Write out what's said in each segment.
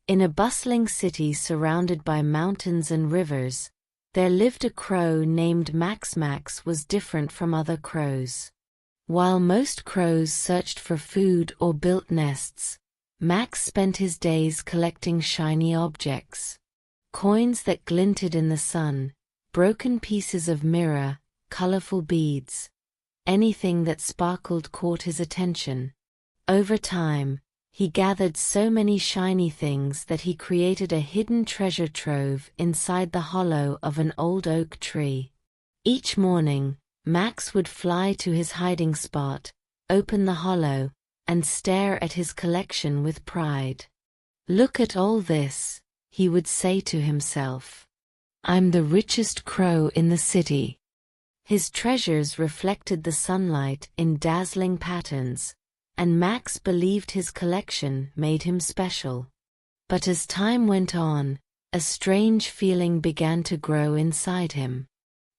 In a bustling city surrounded by mountains and rivers, there lived a crow named Max. Max was different from other crows. While most crows searched for food or built nests, Max spent his days collecting shiny objects. Coins that glinted in the sun, broken pieces of mirror, colorful beads. Anything that sparkled caught his attention. Over time, he gathered so many shiny things that he created a hidden treasure trove inside the hollow of an old oak tree. Each morning, Max would fly to his hiding spot, open the hollow, and stare at his collection with pride. "Look at all this," he would say to himself. "I'm the richest crow in the city." His treasures reflected the sunlight in dazzling patterns, and Max believed his collection made him special. But as time went on, a strange feeling began to grow inside him.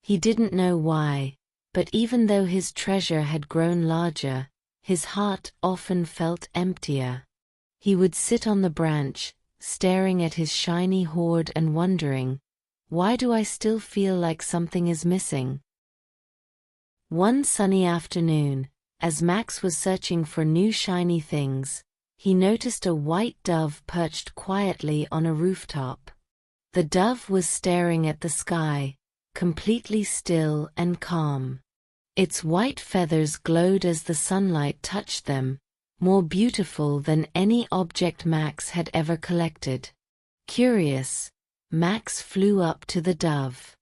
He didn't know why, but even though his treasure had grown larger, his heart often felt emptier. He would sit on the branch, staring at his shiny hoard and wondering, "Why do I still feel like something is missing?" One sunny afternoon, as Max was searching for new shiny things, he noticed a white dove perched quietly on a rooftop. The dove was staring at the sky, completely still and calm. Its white feathers glowed as the sunlight touched them, more beautiful than any object Max had ever collected. Curious, Max flew up to the dove.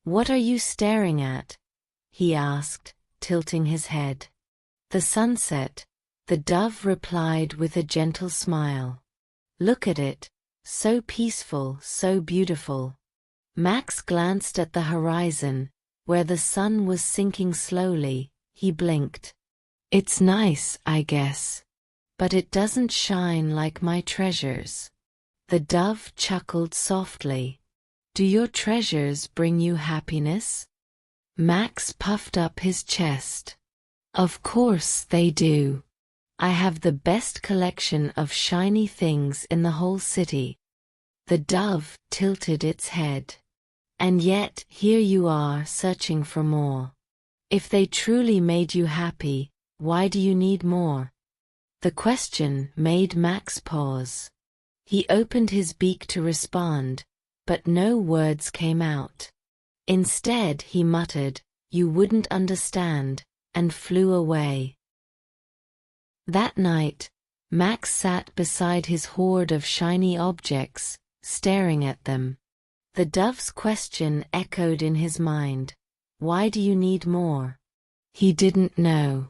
"What are you staring at?" he asked, tilting his head. "The sunset," the dove replied with a gentle smile. "Look at it, so peaceful, so beautiful." Max glanced at the horizon, where the sun was sinking slowly. He blinked. "It's nice, I guess. But it doesn't shine like my treasures." The dove chuckled softly. "Do your treasures bring you happiness?" Max puffed up his chest. "Of course they do. I have the best collection of shiny things in the whole city." The dove tilted its head. "And yet here you are searching for more. If they truly made you happy, why do you need more?" The question made Max pause. He opened his beak to respond, but no words came out. Instead he muttered, "You wouldn't understand," and flew away. That night, Max sat beside his hoard of shiny objects, staring at them. The dove's question echoed in his mind. Why do you need more? He didn't know.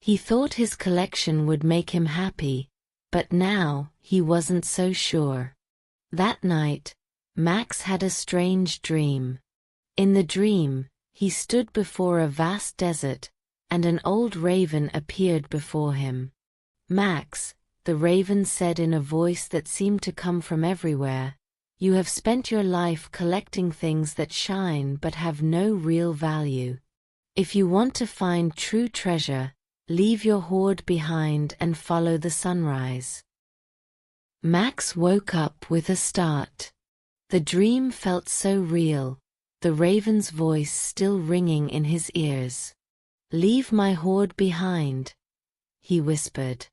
He thought his collection would make him happy, but now he wasn't so sure. That night, Max had a strange dream. In the dream, he stood before a vast desert, and an old raven appeared before him. "Max," the raven said in a voice that seemed to come from everywhere, "you have spent your life collecting things that shine but have no real value. If you want to find true treasure, leave your hoard behind and follow the sunrise." Max woke up with a start. The dream felt so real, the raven's voice still ringing in his ears. "Leave my hoard behind," he whispered.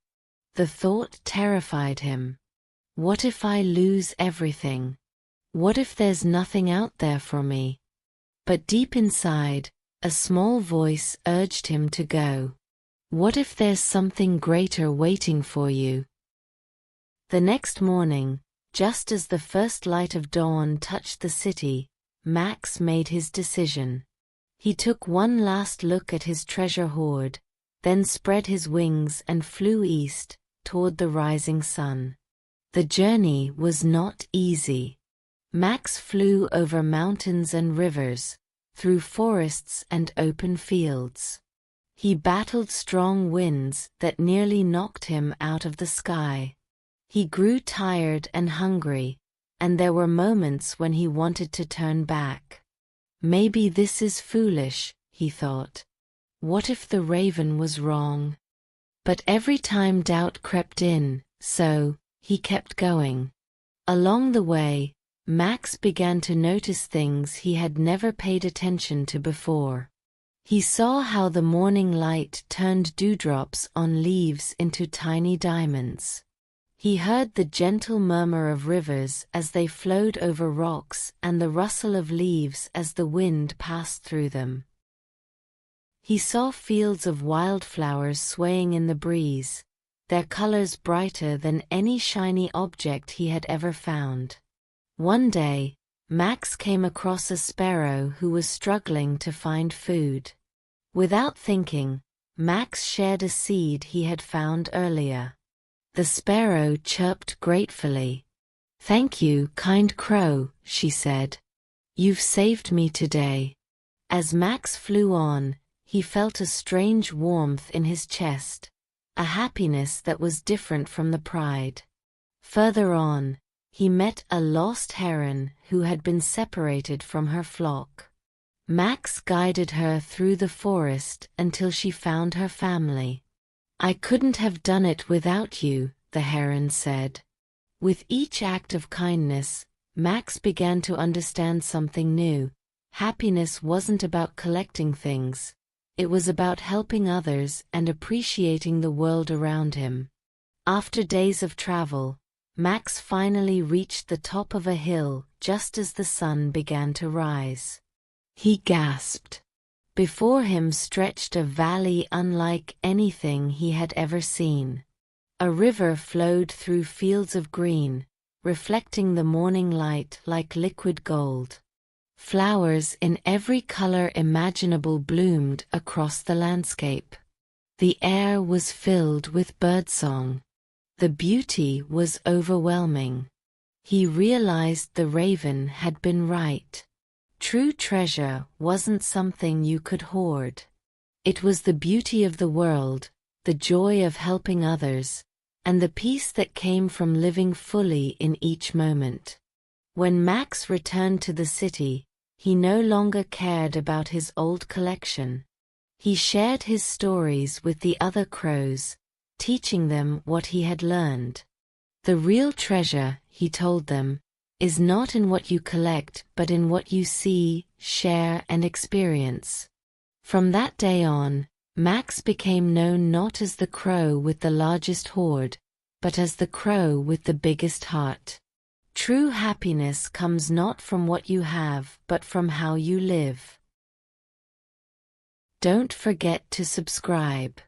The thought terrified him. What if I lose everything? What if there's nothing out there for me? But deep inside, a small voice urged him to go. What if there's something greater waiting for you? The next morning, just as the first light of dawn touched the city, Max made his decision. He took one last look at his treasure hoard, then spread his wings and flew east, toward the rising sun. The journey was not easy. Max flew over mountains and rivers, through forests and open fields. He battled strong winds that nearly knocked him out of the sky. He grew tired and hungry, and there were moments when he wanted to turn back. Maybe this is foolish, he thought. What if the raven was wrong? But every time doubt crept in, so he kept going. Along the way, Max began to notice things he had never paid attention to before. He saw how the morning light turned dewdrops on leaves into tiny diamonds. He heard the gentle murmur of rivers as they flowed over rocks and the rustle of leaves as the wind passed through them. He saw fields of wildflowers swaying in the breeze, their colors brighter than any shiny object he had ever found. One day, Max came across a sparrow who was struggling to find food. Without thinking, Max shared a seed he had found earlier. The sparrow chirped gratefully. "Thank you, kind crow," she said. "You've saved me today." As Max flew on, he felt a strange warmth in his chest, a happiness that was different from the pride. Further on, he met a lost heron who had been separated from her flock. Max guided her through the forest until she found her family. "I couldn't have done it without you," the heron said. With each act of kindness, Max began to understand something new. Happiness wasn't about collecting things. It was about helping others and appreciating the world around him. After days of travel, Max finally reached the top of a hill just as the sun began to rise. He gasped. Before him stretched a valley unlike anything he had ever seen. A river flowed through fields of green, reflecting the morning light like liquid gold. Flowers in every color imaginable bloomed across the landscape. The air was filled with birdsong. The beauty was overwhelming. He realized the raven had been right. True treasure wasn't something you could hoard. It was the beauty of the world, the joy of helping others, and the peace that came from living fully in each moment. When Max returned to the city, he no longer cared about his old collection. He shared his stories with the other crows, teaching them what he had learned. The real treasure, he told them, is not in what you collect but in what you see, share and experience. From that day on, Max became known not as the crow with the largest hoard, but as the crow with the biggest heart. True happiness comes not from what you have but from how you live. Don't forget to subscribe.